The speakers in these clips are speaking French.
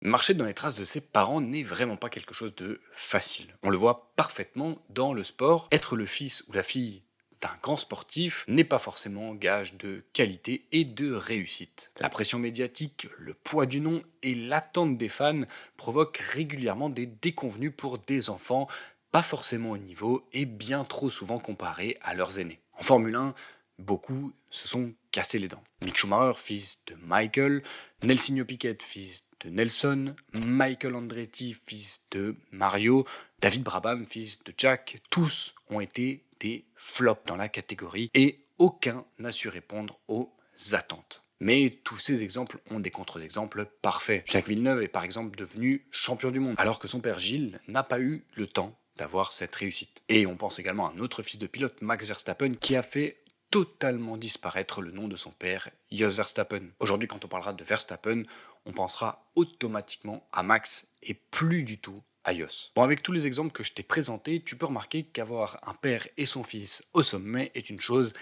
Marcher dans les traces de ses parents n'est vraiment pas quelque chose de facile. On le voit parfaitement dans le sport. Être le fils ou la fille d'un grand sportif n'est pas forcément gage de qualité et de réussite. La pression médiatique, le poids du nom et l'attente des fans provoquent régulièrement des déconvenues pour des enfants pas forcément au niveau et bien trop souvent comparés à leurs aînés. En Formule 1, beaucoup se sont cassés les dents. Mick Schumacher, fils de Michael, Nelsinho Piquet, fils de Nelson, Michael Andretti, fils de Mario, David Brabham, fils de Jack, tous ont été des flops dans la catégorie et aucun n'a su répondre aux attentes. Mais tous ces exemples ont des contre-exemples parfaits. Jacques Villeneuve est par exemple devenu champion du monde, alors que son père Gilles n'a pas eu le temps d'avoir cette réussite. Et on pense également à un autre fils de pilote, Max Verstappen, qui a fait totalement disparaître le nom de son père, Jos Verstappen. Aujourd'hui, quand on parlera de Verstappen, on pensera automatiquement à Max et plus du tout à Jos. Bon, avec tous les exemples que je t'ai présentés, tu peux remarquer qu'avoir un père et son fils au sommet est une chose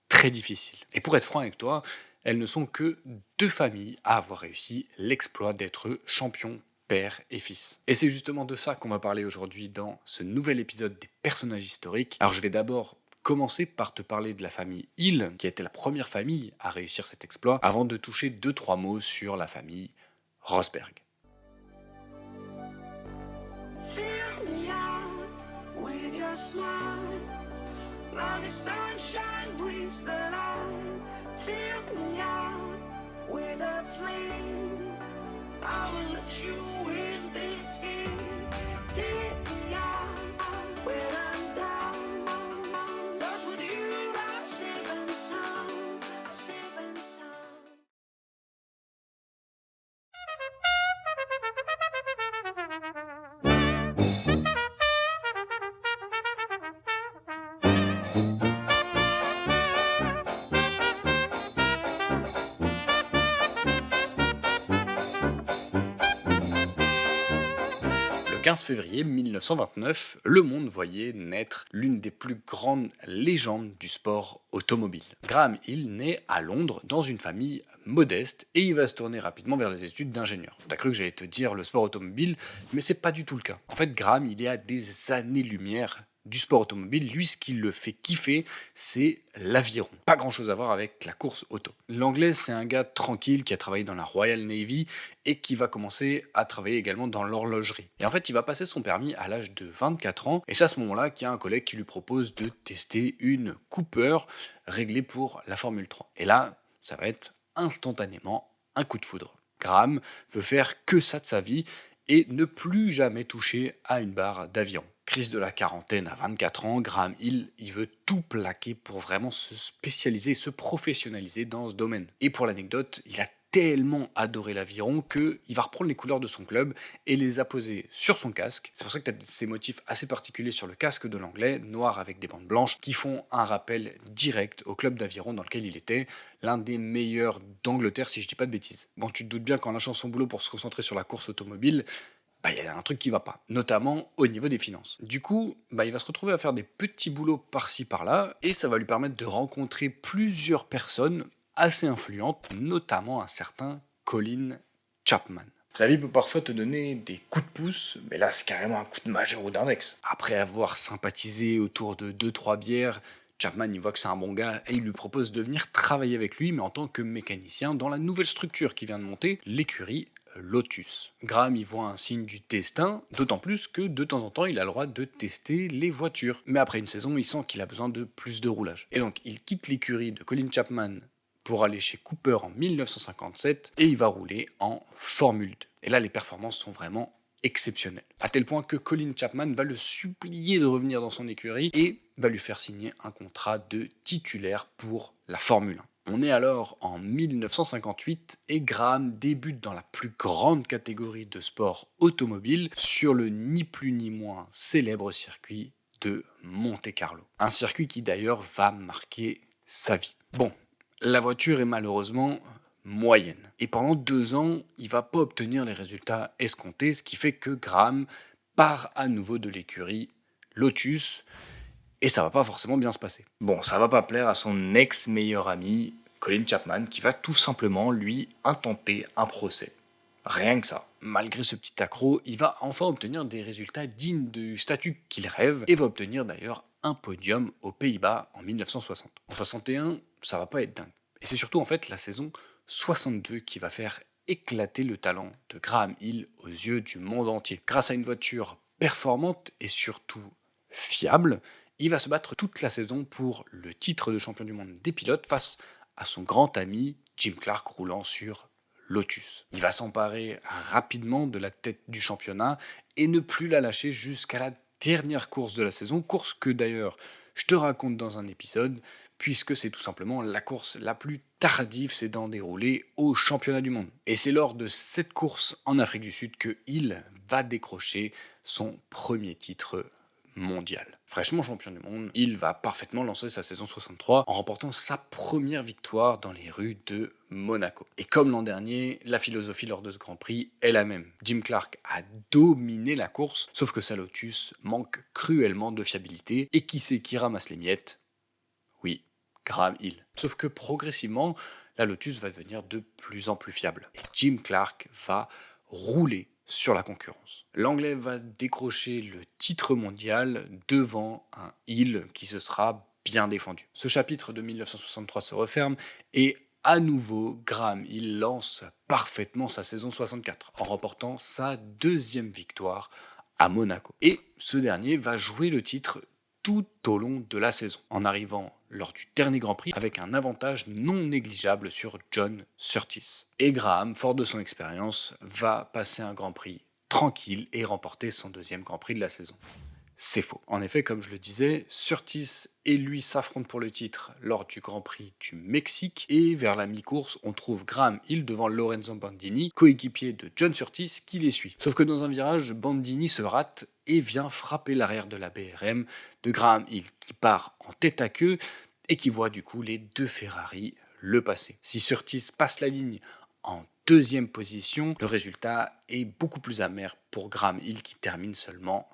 très difficile. Et pour être franc avec toi, elles ne sont que deux familles à avoir réussi l'exploit d'être champion père et fils. Et c'est justement de ça qu'on va parler aujourd'hui dans ce nouvel épisode des personnages historiques. Alors je vais d'abord commencer par te parler de la famille Hill, qui a été la première famille à réussir cet exploit, avant de toucher 2-3 mots sur la famille Rosberg. Fill me out with your smile. Now the sunshine brings the light. Fill me out with a flame. I will let you in this game. Take me out when I'm down. 'Cause with you I'm safe and sound. I'm safe and sound. Le 15 février 1929, le monde voyait naître l'une des plus grandes légendes du sport automobile. Graham Hill naît à Londres dans une famille modeste et il va se tourner rapidement vers les études d'ingénieur. T'as cru que j'allais te dire le sport automobile, mais c'est pas du tout le cas. En fait, Graham, il est à des années-lumière du sport automobile. Lui, ce qui le fait kiffer, c'est l'aviron. Pas grand chose à voir avec la course auto. L'anglais, c'est un gars tranquille qui a travaillé dans la Royal Navy et qui va commencer à travailler également dans l'horlogerie. Et en fait, il va passer son permis à l'âge de 24 ans, et c'est à ce moment-là qu'il y a un collègue qui lui propose de tester une Cooper réglée pour la Formule 3. Et là, ça va être instantanément un coup de foudre. Graham veut faire que ça de sa vie et ne plus jamais toucher à une barre d'aviron. Crise de la quarantaine à 24 ans, Graham Hill, il veut tout plaquer pour vraiment se spécialiser, se professionnaliser dans ce domaine. Et pour l'anecdote, il a tellement adoré l'aviron qu'il va reprendre les couleurs de son club et les apposer sur son casque. C'est pour ça que tu as ces motifs assez particuliers sur le casque de l'anglais, noir avec des bandes blanches, qui font un rappel direct au club d'aviron dans lequel il était, l'un des meilleurs d'Angleterre si je dis pas de bêtises. Bon, tu te doutes bien qu'en lâchant son boulot pour se concentrer sur la course automobile, il y a un truc qui va pas, notamment au niveau des finances. Du coup, il va se retrouver à faire des petits boulots par-ci par-là, et ça va lui permettre de rencontrer plusieurs personnes assez influentes, notamment un certain Colin Chapman. La vie peut parfois te donner des coups de pouce, mais là c'est carrément un coup de majeur ou d'index. Après avoir sympathisé autour de 2-3 bières, Chapman il voit que c'est un bon gars et il lui propose de venir travailler avec lui, mais en tant que mécanicien dans la nouvelle structure qui vient de monter, l'écurie Lotus. Graham y voit un signe du destin, d'autant plus que de temps en temps il a le droit de tester les voitures. Mais après une saison, il sent qu'il a besoin de plus de roulage. Et donc il quitte l'écurie de Colin Chapman pour aller chez Cooper en 1957 et il va rouler en Formule 2. Et là les performances sont vraiment exceptionnelles. À tel point que Colin Chapman va le supplier de revenir dans son écurie et va lui faire signer un contrat de titulaire pour la Formule 1. On est alors en 1958 et Graham débute dans la plus grande catégorie de sport automobile sur le ni plus ni moins célèbre circuit de Monte-Carlo. Un circuit qui d'ailleurs va marquer sa vie. Bon, la voiture est malheureusement moyenne. Et pendant 2 ans, il va pas obtenir les résultats escomptés, ce qui fait que Graham part à nouveau de l'écurie Lotus et ça va pas forcément bien se passer. Bon, ça va pas plaire à son ex-meilleur ami, Colin Chapman, qui va tout simplement lui intenter un procès. Rien que ça. malgré ce petit accroc, il va enfin obtenir des résultats dignes du statut qu'il rêve et va obtenir d'ailleurs un podium aux Pays-Bas en 1960. En 61, ça va pas être dingue. Et c'est surtout en fait la saison 62 qui va faire éclater le talent de Graham Hill aux yeux du monde entier. Grâce à une voiture performante et surtout fiable, il va se battre toute la saison pour le titre de champion du monde des pilotes face à son grand ami Jim Clark roulant sur Lotus. Il va s'emparer rapidement de la tête du championnat et ne plus la lâcher jusqu'à la dernière course de la saison, course que d'ailleurs je te raconte dans un épisode, puisque c'est tout simplement la course la plus tardive s'étant déroulée au championnat du monde. Et c'est lors de cette course en Afrique du Sud que Hill va décrocher son premier titre mondial. Fraîchement champion du monde, il va parfaitement lancer sa saison 63 en remportant sa première victoire dans les rues de Monaco. Et comme l'an dernier, la philosophie lors de ce Grand Prix est la même. Jim Clark a dominé la course, sauf que sa Lotus manque cruellement de fiabilité. Et qui c'est qui ramasse les miettes ? Oui, Graham Hill. Sauf que progressivement, la Lotus va devenir de plus en plus fiable. Et Jim Clark va rouler sur la concurrence. L'Anglais va décrocher le titre mondial devant un Hill qui se sera bien défendu. Ce chapitre de 1963 se referme et à nouveau, Graham Hill lance parfaitement sa saison 64 en remportant sa deuxième victoire à Monaco. Et ce dernier va jouer le titre tout au long de la saison, en arrivant lors du dernier Grand Prix avec un avantage non négligeable sur John Surtees. Et Graham, fort de son expérience, va passer un Grand Prix tranquille et remporter son deuxième Grand Prix de la saison. C'est faux. En effet, comme je le disais, Surtees et lui s'affrontent pour le titre lors du Grand Prix du Mexique et vers la mi-course, on trouve Graham Hill devant Lorenzo Bandini, coéquipier de John Surtees qui les suit. Sauf que dans un virage, Bandini se rate et vient frapper l'arrière de la BRM de Graham Hill qui part en tête à queue et qui voit du coup les deux Ferrari le passer. Si Surtees passe la ligne en deuxième position, le résultat est beaucoup plus amer pour Graham Hill qui termine seulement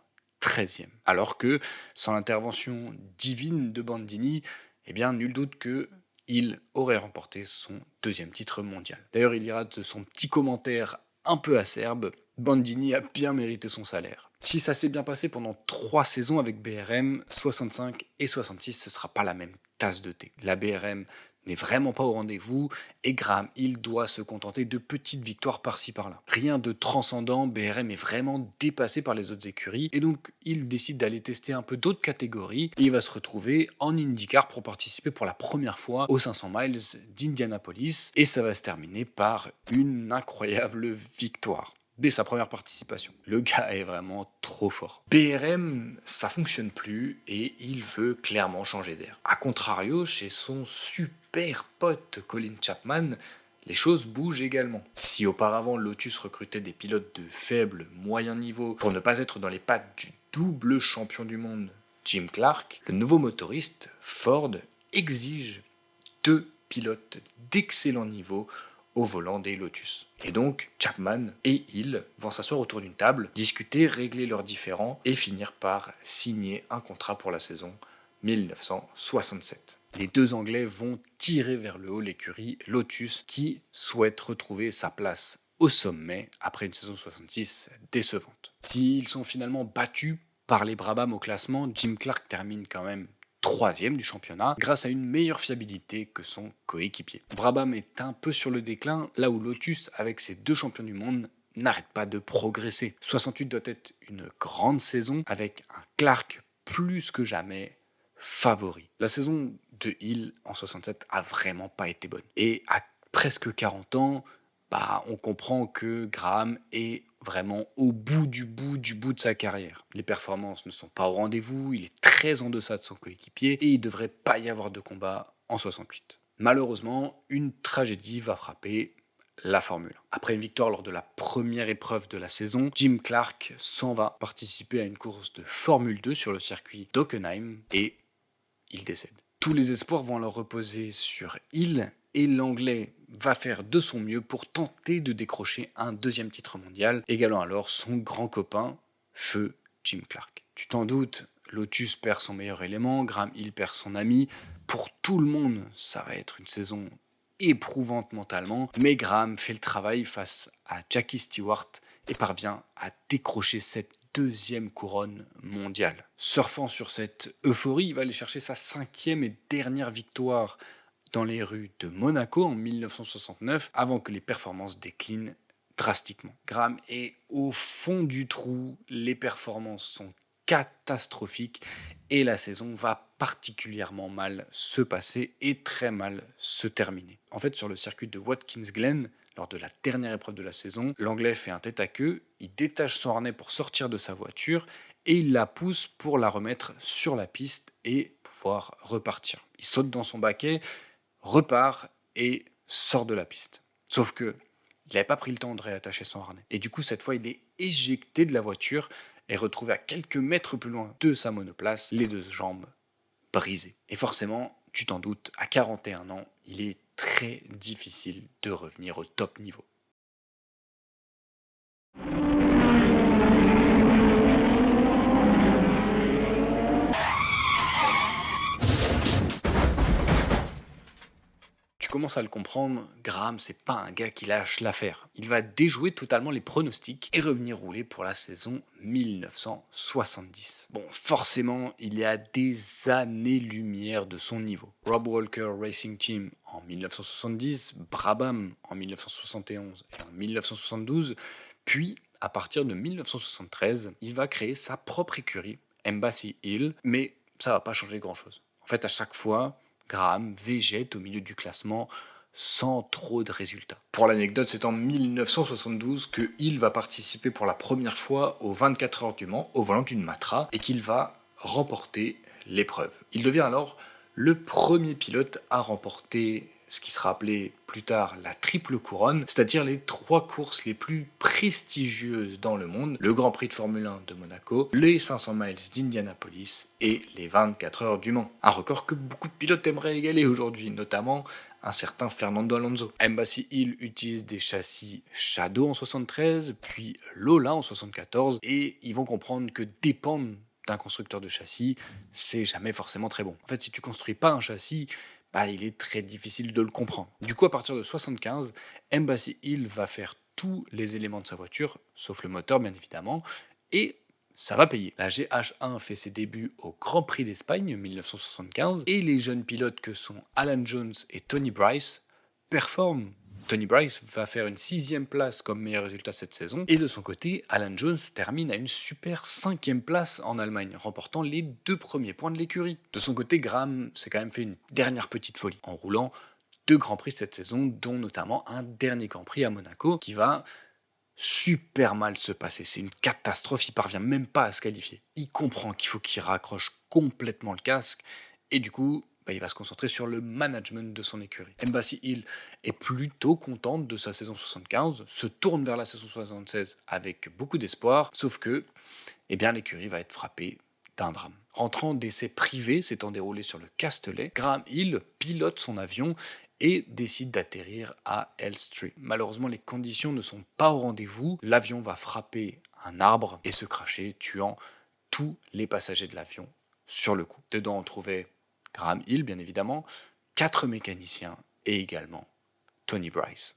13e. Alors que, sans l'intervention divine de Bandini, eh bien, nul doute que Hill aurait remporté son deuxième titre mondial. D'ailleurs, il ira de son petit commentaire un peu acerbe, Bandini a bien mérité son salaire. Si ça s'est bien passé pendant 3 saisons avec BRM, 65 et 66, ce ne sera pas la même tasse de thé. La BRM n'est vraiment pas au rendez-vous et Graham Hill doit se contenter de petites victoires par-ci par-là. Rien de transcendant, BRM est vraiment dépassé par les autres écuries et donc il décide d'aller tester un peu d'autres catégories et il va se retrouver en IndyCar pour participer pour la première fois aux 500 miles d'Indianapolis et ça va se terminer par une incroyable victoire dès sa première participation. Le gars est vraiment trop fort. BRM, ça fonctionne plus et il veut clairement changer d'air. A contrario, chez son super pote Colin Chapman, les choses bougent également. Si auparavant Lotus recrutait des pilotes de faible, moyen niveau pour ne pas être dans les pattes du double champion du monde Jim Clark, le nouveau motoriste Ford exige 2 pilotes d'excellent niveau au volant des Lotus. Et donc, Chapman et Hill vont s'asseoir autour d'une table, discuter, régler leurs différends et finir par signer un contrat pour la saison 1967. Les deux Anglais vont tirer vers le haut l'écurie Lotus qui souhaite retrouver sa place au sommet après une saison 66 décevante. S'ils sont finalement battus par les Brabham au classement, Jim Clark termine quand même 3e du championnat grâce à une meilleure fiabilité que son coéquipier. Brabham est un peu sur le déclin, là où Lotus, avec ses 2 champions du monde, n'arrête pas de progresser. 68 doit être une grande saison avec un Clark plus que jamais favori. La saison de Hill en 67 a vraiment pas été bonne. Et à presque 40 ans, on comprend que Graham est vraiment au bout de sa carrière. Les performances ne sont pas au rendez-vous, il est très en deçà de son coéquipier et il ne devrait pas y avoir de combat en 68. Malheureusement, une tragédie va frapper la Formule 1. Après une victoire lors de la première épreuve de la saison, Jim Clark s'en va participer à une course de Formule 2 sur le circuit d'Hockenheim et il décède. Tous les espoirs vont alors reposer sur Hill et l'Anglais va faire de son mieux pour tenter de décrocher un 2e titre mondial, égalant alors son grand copain, feu Jim Clark. Tu t'en doutes, Lotus perd son meilleur élément, Graham Hill perd son ami. Pour tout le monde, ça va être une saison éprouvante mentalement, mais Graham fait le travail face à Jackie Stewart et parvient à décrocher cette deuxième couronne mondiale. Surfant sur cette euphorie, il va aller chercher sa 5e et dernière victoire dans les rues de Monaco en 1969, avant que les performances déclinent drastiquement. Graham est au fond du trou, les performances sont catastrophiques et la saison va particulièrement mal se passer et très mal se terminer. En fait, sur le circuit de Watkins Glen, lors de la dernière épreuve de la saison, l'Anglais fait un tête-à-queue, il détache son harnais pour sortir de sa voiture et il la pousse pour la remettre sur la piste et pouvoir repartir. Il saute dans son baquet, repart et sort de la piste. Sauf que il n'avait pas pris le temps de réattacher son harnais. Et du coup, cette fois, il est éjecté de la voiture et retrouvé à quelques mètres plus loin de sa monoplace, les 2 jambes brisées. Et forcément, tu t'en doutes, à 41 ans, il est très difficile de revenir au top niveau. Tu commences à le comprendre, Graham, c'est pas un gars qui lâche l'affaire. Il va déjouer totalement les pronostics et revenir rouler pour la saison 1970. Bon, forcément, il est à des années-lumière de son niveau. Rob Walker Racing Team en 1970, Brabham en 1971 et en 1972, puis à partir de 1973, il va créer sa propre écurie, Embassy Hill, mais ça va pas changer grand-chose. En fait, à chaque fois, Graham végète au milieu du classement sans trop de résultats. Pour l'anecdote, c'est en 1972 que Hill va participer pour la première fois aux 24 heures du Mans au volant d'une Matra et qu'il va remporter l'épreuve. Il devient alors le premier pilote à remporter ce qui sera appelé plus tard la triple couronne, c'est-à-dire les 3 courses les plus prestigieuses dans le monde, le Grand Prix de Formule 1 de Monaco, les 500 miles d'Indianapolis et les 24 heures du Mans. Un record que beaucoup de pilotes aimeraient égaler aujourd'hui, notamment un certain Fernando Alonso. Embassy Hill utilise des châssis Shadow en 73, puis Lola en 74, et ils vont comprendre que dépendre d'un constructeur de châssis, c'est jamais forcément très bon. En fait, si tu construis pas un châssis, il est très difficile de le comprendre. Du coup, à partir de 75, Embassy Hill va faire tous les éléments de sa voiture, sauf le moteur bien évidemment, et ça va payer. La GH1 fait ses débuts au Grand Prix d'Espagne 1975, et les jeunes pilotes que sont Alan Jones et Tony Bryce performent. Tony Bryce va faire une 6e place comme meilleur résultat cette saison, et de son côté, Alan Jones termine à une super 5e place en Allemagne, remportant les 2 premiers points de l'écurie. De son côté, Graham s'est quand même fait une dernière petite folie, en roulant 2 Grands Prix cette saison, dont notamment un dernier Grand Prix à Monaco, qui va super mal se passer. C'est une catastrophe, il parvient même pas à se qualifier. Il comprend qu'il faut qu'il raccroche complètement le casque, et du coup, il va se concentrer sur le management de son écurie. Embassy Hill est plutôt contente de sa saison 75, se tourne vers la saison 76 avec beaucoup d'espoir, sauf que l'écurie va être frappée d'un drame. Rentrant d'essai privé s'étant déroulé sur le Castellet, Graham Hill pilote son avion et décide d'atterrir à Elstree. Malheureusement, les conditions ne sont pas au rendez-vous, l'avion va frapper un arbre et se cracher, tuant tous les passagers de l'avion sur le coup. Dedans, on trouvait Graham Hill, bien évidemment, 4 mécaniciens et également Tony Bryce.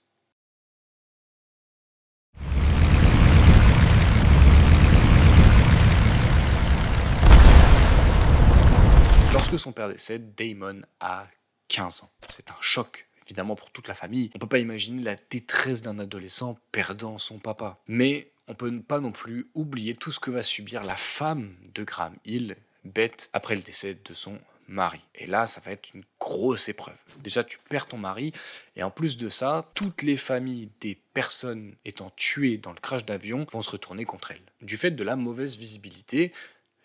Lorsque son père décède, Damon a 15 ans. C'est un choc, évidemment, pour toute la famille. On ne peut pas imaginer la détresse d'un adolescent perdant son papa. Mais on ne peut pas non plus oublier tout ce que va subir la femme de Graham Hill, Beth, après le décès de son mari. Et là, ça va être une grosse épreuve. Déjà, tu perds ton mari, et en plus de ça, toutes les familles des personnes étant tuées dans le crash d'avion vont se retourner contre elle. Du fait de la mauvaise visibilité,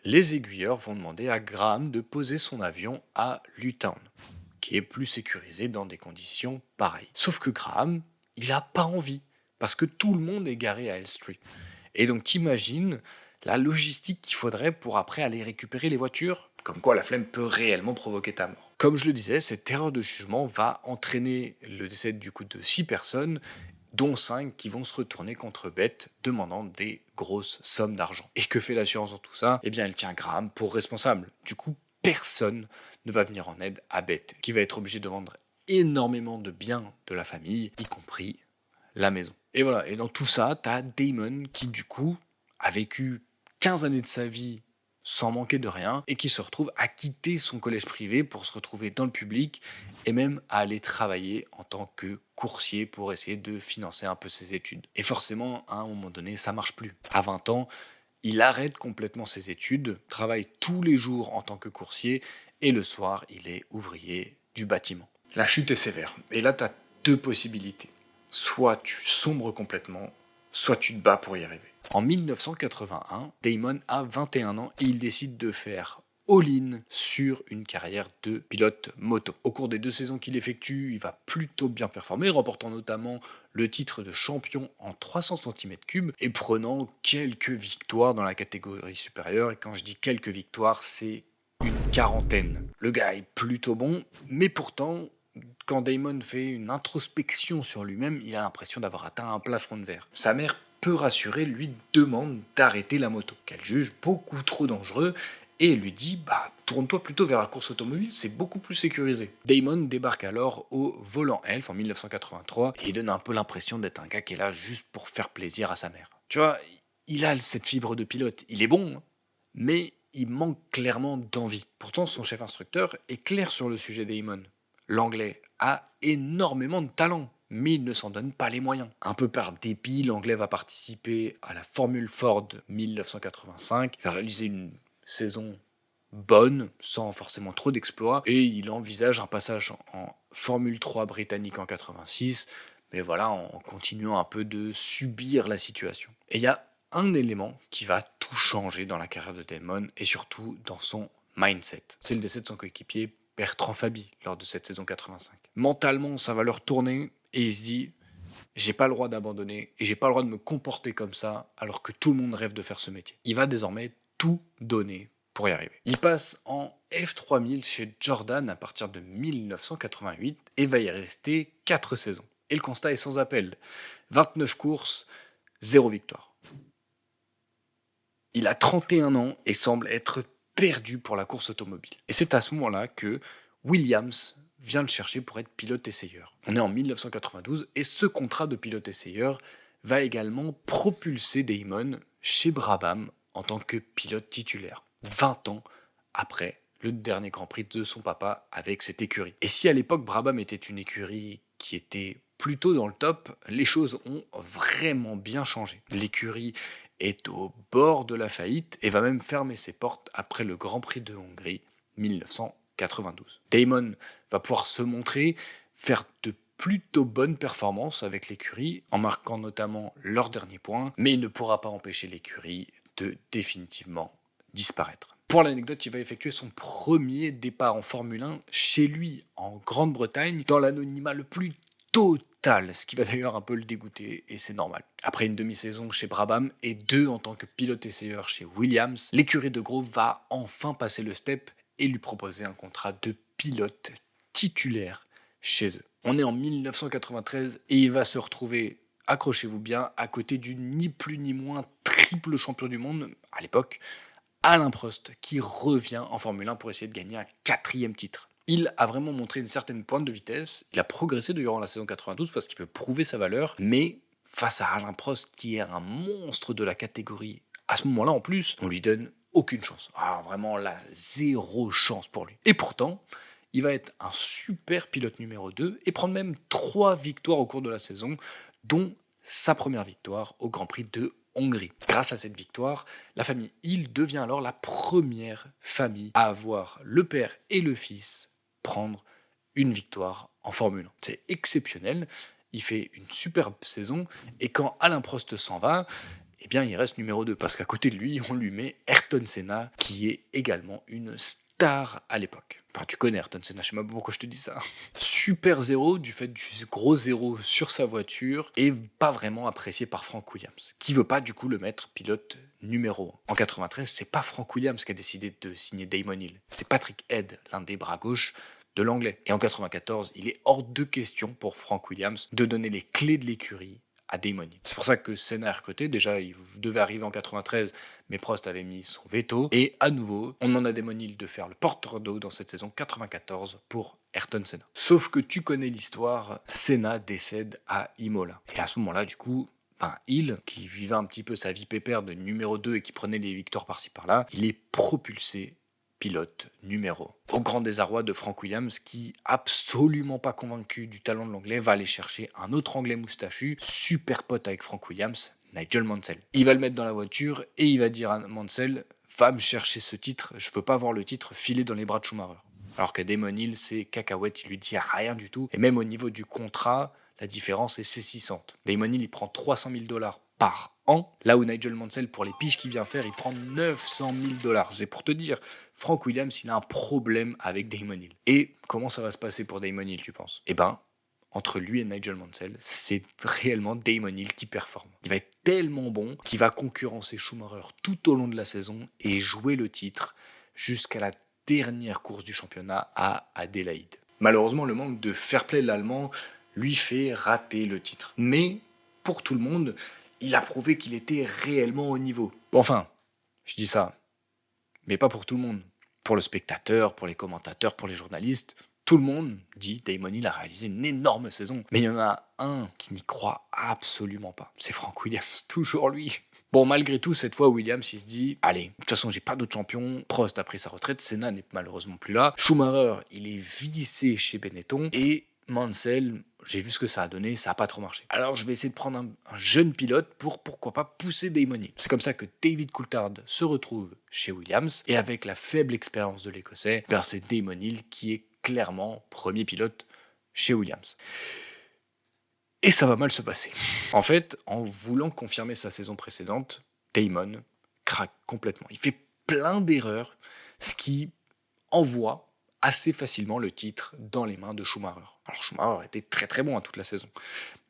les aiguilleurs vont demander à Graham de poser son avion à Luton, qui est plus sécurisé dans des conditions pareilles. Sauf que Graham, il n'a pas envie, parce que tout le monde est garé à Elstree. Et donc t'imagines la logistique qu'il faudrait pour après aller récupérer les voitures, comme quoi la flemme peut réellement provoquer ta mort. Comme je le disais, cette erreur de jugement va entraîner le décès du coup de 6 personnes, dont 5 qui vont se retourner contre Beth, demandant des grosses sommes d'argent. Et que fait l'assurance dans tout ça ? Elle tient Graham pour responsable. Du coup, personne ne va venir en aide à Beth, qui va être obligée de vendre énormément de biens de la famille, y compris la maison. Et voilà, et dans tout ça, t'as Damon qui du coup a vécu 15 années de sa vie sans manquer de rien, et qui se retrouve à quitter son collège privé pour se retrouver dans le public, et même à aller travailler en tant que coursier pour essayer de financer un peu ses études. Et forcément, à un moment donné, ça marche plus. À 20 ans, il arrête complètement ses études, travaille tous les jours en tant que coursier, et le soir, il est ouvrier du bâtiment. La chute est sévère, et là, tu as deux possibilités. Soit tu sombres complètement, soit tu te bats pour y arriver. En 1981, Damon a 21 ans et il décide de faire all-in sur une carrière de pilote moto. Au cours des 2 saisons qu'il effectue, il va plutôt bien performer, remportant notamment le titre de champion en 300 cm3 et prenant quelques victoires dans la catégorie supérieure. Et quand je dis quelques victoires, c'est une quarantaine. Le gars est plutôt bon, mais pourtant, quand Damon fait une introspection sur lui-même, il a l'impression d'avoir atteint un plafond de verre. Sa mère, peu rassurée, lui demande d'arrêter la moto, qu'elle juge beaucoup trop dangereux, et lui dit tourne-toi plutôt vers la course automobile, c'est beaucoup plus sécurisé. Damon débarque alors au Volant Elf en 1983 et il donne un peu l'impression d'être un gars qui est là juste pour faire plaisir à sa mère. Tu vois, il a cette fibre de pilote, il est bon, hein, mais il manque clairement d'envie. Pourtant, son chef instructeur est clair sur le sujet Damon. L'anglais a énormément de talent, mais il ne s'en donne pas les moyens. Un peu par dépit, l'anglais va participer à la Formule Ford 1985, il va réaliser une saison bonne, sans forcément trop d'exploits, et il envisage un passage en Formule 3 britannique en 86, mais voilà, en continuant un peu de subir la situation. Et il y a un élément qui va tout changer dans la carrière de Damon, et surtout dans son mindset. C'est le décès de son coéquipier Bertrand Fabi lors de cette saison 85. Mentalement, ça va le retourner, et il se dit j'ai pas le droit d'abandonner et j'ai pas le droit de me comporter comme ça alors que tout le monde rêve de faire ce métier. Il va désormais tout donner pour y arriver. Il passe en F3000 chez Jordan à partir de 1988 et va y rester 4 saisons. Et le constat est sans appel. 29 courses, 0 victoire. Il a 31 ans et semble être perdu pour la course automobile. Et c'est à ce moment-là que Williams vient le chercher pour être pilote-essayeur. On est en 1992 et ce contrat de pilote-essayeur va également propulser Damon chez Brabham en tant que pilote titulaire, 20 ans après le dernier Grand Prix de son papa avec cette écurie. Et si à l'époque Brabham était une écurie qui était plutôt dans le top, les choses ont vraiment bien changé. L'écurie est au bord de la faillite et va même fermer ses portes après le Grand Prix de Hongrie 1992. Damon va pouvoir se montrer, faire de plutôt bonnes performances avec l'écurie, en marquant notamment leur dernier point, mais il ne pourra pas empêcher l'écurie de définitivement disparaître. Pour l'anecdote, il va effectuer son premier départ en Formule 1 chez lui, en Grande-Bretagne, dans l'anonymat le plus total, ce qui va d'ailleurs un peu le dégoûter, et c'est normal. Après une demi-saison chez Brabham et 2 en tant que pilote-essayeur chez Williams, l'écurie de Grove va enfin passer le step et lui proposer un contrat de pilote titulaire chez eux. On est en 1993 et il va se retrouver, accrochez-vous bien, à côté du ni plus ni moins triple champion du monde, à l'époque, Alain Prost, qui revient en Formule 1 pour essayer de gagner un 4e titre. Il a vraiment montré une certaine pointe de vitesse, il a progressé durant la saison 92 parce qu'il veut prouver sa valeur, mais face à Alain Prost, qui est un monstre de la catégorie, à ce moment-là en plus, on lui donne aucune chance. Alors vraiment là, 0 chance pour lui. Et pourtant, il va être un super pilote numéro 2 et prendre même 3 victoires au cours de la saison, dont sa première victoire au Grand Prix de Hongrie. Grâce à cette victoire, la famille Hill devient alors la première famille à avoir le père et le fils prendre une victoire en Formule 1. C'est exceptionnel, il fait une superbe saison, et quand Alain Prost s'en va, eh bien il reste numéro 2, parce qu'à côté de lui, on lui met Ayrton Senna, qui est également une star à l'époque. Enfin, tu connais Ayrton Senna, je sais même pas pourquoi je te dis ça. Super zéro du fait du gros zéro sur sa voiture, et pas vraiment apprécié par Frank Williams, qui veut pas du coup le mettre pilote numéro 1. En 93, c'est pas Frank Williams qui a décidé de signer Damon Hill, c'est Patrick Head, l'un des bras gauche de l'anglais. Et en 94, il est hors de question pour Frank Williams de donner les clés de l'écurie à Damon Hill. C'est pour ça que Senna est recruté. Déjà, il devait arriver en 93, mais Prost avait mis son veto. Et à nouveau, on demande à Damon Hill de faire le porteur d'eau dans cette saison 94 pour Ayrton Senna. Sauf que tu connais l'histoire, Senna décède à Imola. Et à ce moment-là, du coup, Hill, qui vivait un petit peu sa vie pépère de numéro 2 et qui prenait les victoires par-ci par-là, il est propulsé pilote numéro 1. Au grand désarroi de Frank Williams, qui, absolument pas convaincu du talent de l'anglais, va aller chercher un autre anglais moustachu, super pote avec Frank Williams, Nigel Mansell. Il va le mettre dans la voiture et il va dire à Mansell, va me chercher ce titre, je veux pas voir le titre filer dans les bras de Schumacher. Alors que Damon Hill, c'est cacahuète, il lui dit rien du tout, et même au niveau du contrat, la différence est saisissante. Damon Hill, il prend 300 000 $ par an, là où Nigel Mansell, pour les piges qu'il vient faire, il prend 900 000 $. C'est pour te dire, Frank Williams, il a un problème avec Damon Hill. Et comment ça va se passer pour Damon Hill, tu penses ? Eh ben, entre lui et Nigel Mansell, c'est réellement Damon Hill qui performe. Il va être tellement bon qu'il va concurrencer Schumacher tout au long de la saison et jouer le titre jusqu'à la dernière course du championnat à Adélaïde. Malheureusement, le manque de fair play de l'Allemand lui fait rater le titre. Mais, pour tout le monde, il a prouvé qu'il était réellement au niveau. Enfin, je dis ça, mais pas pour tout le monde. Pour le spectateur, pour les commentateurs, pour les journalistes, tout le monde dit Damon Hill a réalisé une énorme saison. Mais il y en a un qui n'y croit absolument pas. C'est Frank Williams, toujours lui. Bon, malgré tout, cette fois, Williams, il se dit « Allez, de toute façon, j'ai pas d'autre champion. Prost a pris sa retraite, Senna n'est malheureusement plus là. Schumacher, il est vissé chez Benetton. Et Mansell, j'ai vu ce que ça a donné, ça a pas trop marché. Alors, je vais essayer de prendre un jeune pilote pour, pourquoi pas, pousser Damon Hill. » C'est comme ça que David Coulthard se retrouve chez Williams. Et avec la faible expérience de l'Écossais, c'est Damon Hill qui est clairement premier pilote chez Williams. Et ça va mal se passer. En fait, en voulant confirmer sa saison précédente, Damon craque complètement. Il fait plein d'erreurs, ce qui envoie assez facilement le titre dans les mains de Schumacher. Alors Schumacher a été très très bon toute la saison,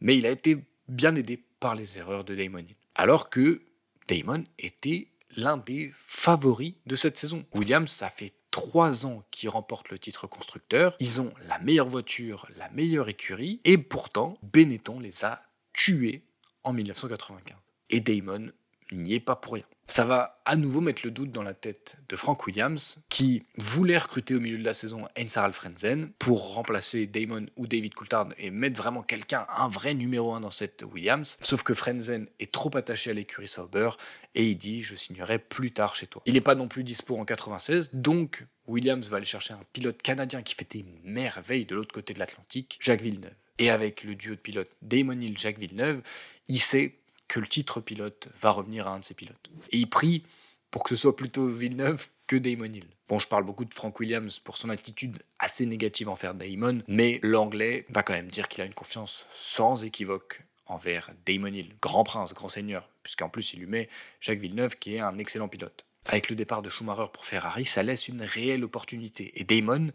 mais il a été bien aidé par les erreurs de Damon Hill. Alors que Damon était l'un des favoris de cette saison. Williams, ça fait 3 ans qu'ils remportent le titre constructeur, ils ont la meilleure voiture, la meilleure écurie, et pourtant, Benetton les a tués en 1995. Et Damon n'y est pas pour rien. Ça va à nouveau mettre le doute dans la tête de Frank Williams, qui voulait recruter au milieu de la saison Heinz-Harald Frentzen pour remplacer Damon ou David Coulthard et mettre vraiment quelqu'un, un vrai numéro 1 dans cette Williams. Sauf que Frentzen est trop attaché à l'écurie Sauber et il dit « je signerai plus tard chez toi ». Il n'est pas non plus dispo en 96, donc Williams va aller chercher un pilote canadien qui fait des merveilles de l'autre côté de l'Atlantique, Jacques Villeneuve. Et avec le duo de pilotes Damon Hill-Jacques Villeneuve, il sait que le titre pilote va revenir à un de ses pilotes. Et il prie pour que ce soit plutôt Villeneuve que Damon Hill. Bon, je parle beaucoup de Frank Williams pour son attitude assez négative envers Damon, mais l'anglais va quand même dire qu'il a une confiance sans équivoque envers Damon Hill. Grand prince, grand seigneur, puisqu'en plus il lui met Jacques Villeneuve qui est un excellent pilote. Avec le départ de Schumacher pour Ferrari, ça laisse une réelle opportunité. Et Damon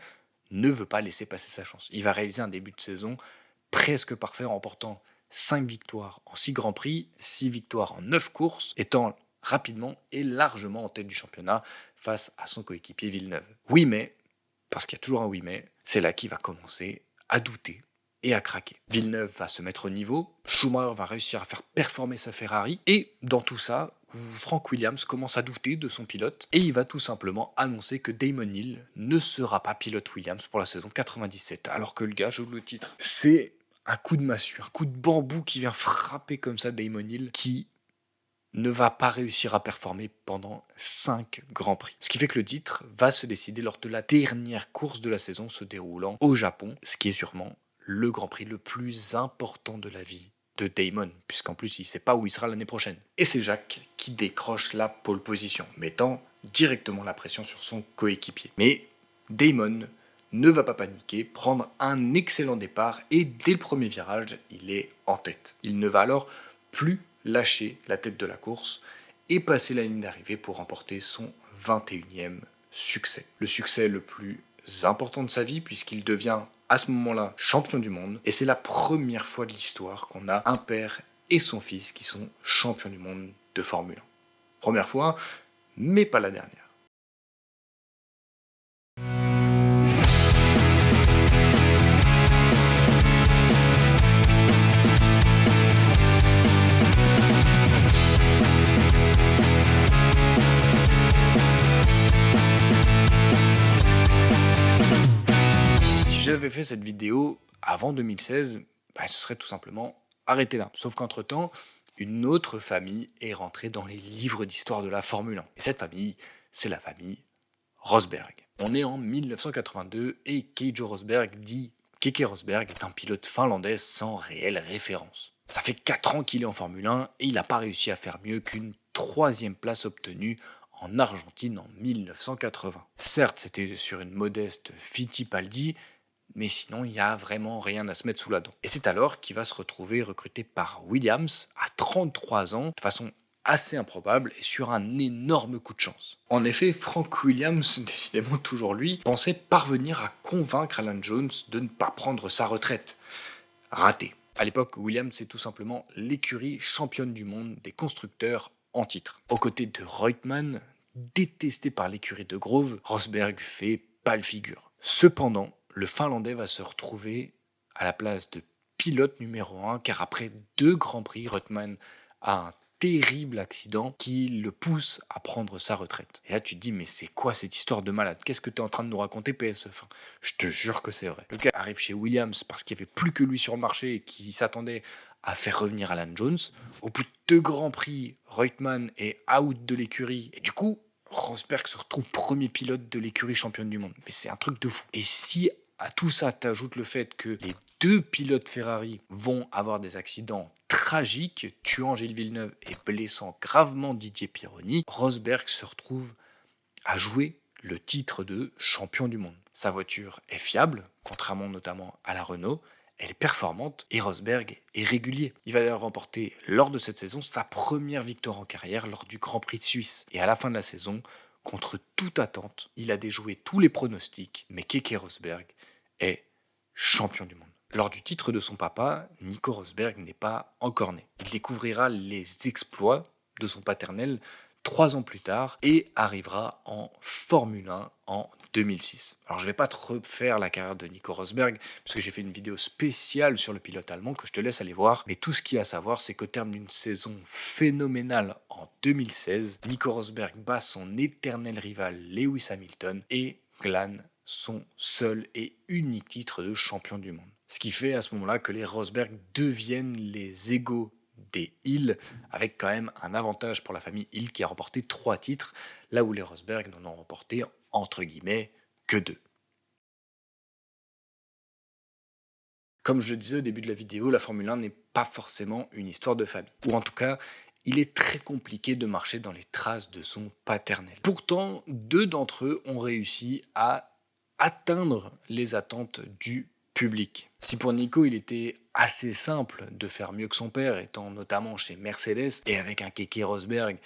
ne veut pas laisser passer sa chance. Il va réaliser un début de saison presque parfait en remportant 5 victoires en 6 Grands Prix, 6 victoires en 9 courses, étant rapidement et largement en tête du championnat face à son coéquipier Villeneuve. Oui mais, parce qu'il y a toujours un oui mais, c'est là qu'il va commencer à douter et à craquer. Villeneuve va se mettre au niveau, Schumacher va réussir à faire performer sa Ferrari, et dans tout ça, Frank Williams commence à douter de son pilote, et il va tout simplement annoncer que Damon Hill ne sera pas pilote Williams pour la saison 97, alors que le gars joue le titre. C'est un coup de massue, un coup de bambou qui vient frapper comme ça Damon Hill, qui ne va pas réussir à performer pendant 5 Grands Prix. Ce qui fait que le titre va se décider lors de la dernière course de la saison se déroulant au Japon, ce qui est sûrement le Grand Prix le plus important de la vie de Damon, puisqu'en plus il ne sait pas où il sera l'année prochaine. Et c'est Jacques qui décroche la pole position, mettant directement la pression sur son coéquipier. Mais Damon ne va pas paniquer, prendre un excellent départ et dès le premier virage, il est en tête. Il ne va alors plus lâcher la tête de la course et passer la ligne d'arrivée pour remporter son 21e succès. Le succès le plus important de sa vie puisqu'il devient à ce moment-là champion du monde et c'est la première fois de l'histoire qu'on a un père et son fils qui sont champions du monde de Formule 1. Première fois, mais pas la dernière. j'avais fait cette vidéo avant 2016, ce serait tout simplement arrêté là. Sauf qu'entre-temps, une autre famille est rentrée dans les livres d'histoire de la Formule 1. Et cette famille, c'est la famille Rosberg. On est en 1982 et Keijo Rosberg dit Keke Rosberg est un pilote finlandais sans réelle référence. Ça fait 4 ans qu'il est en Formule 1 et il n'a pas réussi à faire mieux qu'une 3e place obtenue en Argentine en 1980. Certes, c'était sur une modeste Fittipaldi, mais sinon, il n'y a vraiment rien à se mettre sous la dent. Et c'est alors qu'il va se retrouver recruté par Williams à 33 ans, de façon assez improbable et sur un énorme coup de chance. En effet, Frank Williams, décidément toujours lui, pensait parvenir à convaincre Alan Jones de ne pas prendre sa retraite. Raté. À l'époque, Williams est tout simplement l'écurie championne du monde des constructeurs en titre. Aux côtés de Reutemann, détesté par l'écurie de Grove, Rosberg fait pâle figure. Cependant, le Finlandais va se retrouver à la place de pilote numéro 1, car après 2 Grands Prix, Reutemann a un terrible accident qui le pousse à prendre sa retraite. Et là tu te dis, mais c'est quoi cette histoire de malade? Qu'est-ce que tu es en train de nous raconter, PS? Enfin, je te jure que c'est vrai. Le gars arrive chez Williams parce qu'il n'y avait plus que lui sur le marché et qu'il s'attendait à faire revenir Alan Jones. Au bout de 2 Grands Prix, Reutemann est out de l'écurie et du coup, Rosberg se retrouve premier pilote de l'écurie championne du monde. Mais c'est un truc de fou. Et si à tout ça, t'ajoutes le fait que les 2 pilotes Ferrari vont avoir des accidents tragiques, tuant Gilles Villeneuve et blessant gravement Didier Pironi, Rosberg se retrouve à jouer le titre de champion du monde. Sa voiture est fiable, contrairement notamment à la Renault, elle est performante et Rosberg est régulier. Il va d'ailleurs remporter lors de cette saison sa première victoire en carrière lors du Grand Prix de Suisse. Et à la fin de la saison, contre toute attente, il a déjoué tous les pronostics, mais Keke Rosberg est champion du monde. Lors du titre de son papa, Nico Rosberg n'est pas encore né. Il découvrira les exploits de son paternel 3 ans plus tard et arrivera en Formule 1 en 2006. Alors je vais pas te refaire la carrière de Nico Rosberg parce que j'ai fait une vidéo spéciale sur le pilote allemand que je te laisse aller voir, mais tout ce qu'il y a à savoir c'est qu'au terme d'une saison phénoménale en 2016, Nico Rosberg bat son éternel rival Lewis Hamilton et glane son seul et unique titre de champion du monde. Ce qui fait à ce moment-là que les Rosberg deviennent les égaux des Hill, avec quand même un avantage pour la famille Hill qui a remporté 3 titres, là où les Rosberg n'en ont remporté entre guillemets que 2. Comme je le disais au début de la vidéo, la Formule 1 n'est pas forcément une histoire de famille. Ou en tout cas, il est très compliqué de marcher dans les traces de son paternel. Pourtant, 2 d'entre eux ont réussi à atteindre les attentes du public. Si pour Nico il était assez simple de faire mieux que son père, étant notamment chez Mercedes et avec un Keke Rosberg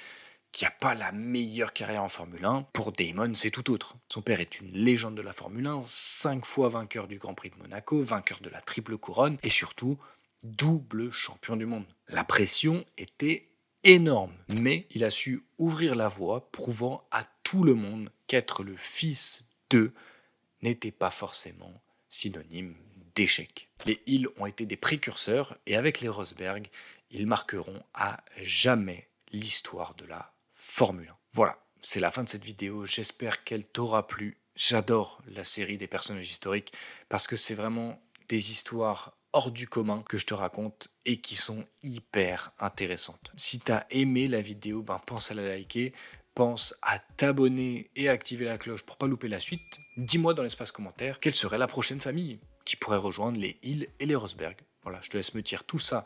qui n'a pas la meilleure carrière en Formule 1, pour Damon c'est tout autre. Son père est une légende de la Formule 1, 5 fois vainqueur du Grand Prix de Monaco, vainqueur de la triple couronne et surtout double champion du monde. La pression était énorme, mais il a su ouvrir la voie, prouvant à tout le monde qu'être le fils de n'était pas forcément synonyme d'échec. Les Hill ont été des précurseurs et avec les Rosberg, ils marqueront à jamais l'histoire de la Formule 1. Voilà, c'est la fin de cette vidéo, j'espère qu'elle t'aura plu. J'adore la série des personnages historiques parce que c'est vraiment des histoires hors du commun que je te raconte et qui sont hyper intéressantes. Si tu as aimé la vidéo, pense à la liker. Pense à t'abonner et à activer la cloche pour pas louper la suite. Dis-moi dans l'espace commentaire quelle serait la prochaine famille qui pourrait rejoindre les Hill et les Rosberg. Voilà, je te laisse me dire tout ça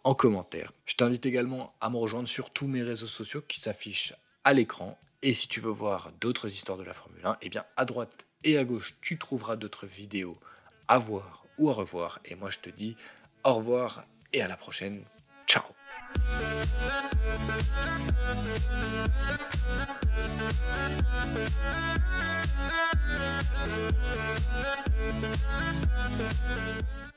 en commentaire. Je t'invite également à me rejoindre sur tous mes réseaux sociaux qui s'affichent à l'écran. Et si tu veux voir d'autres histoires de la Formule 1, eh bien à droite et à gauche, tu trouveras d'autres vidéos à voir ou à revoir. Et moi je te dis au revoir et à la prochaine. Ciao.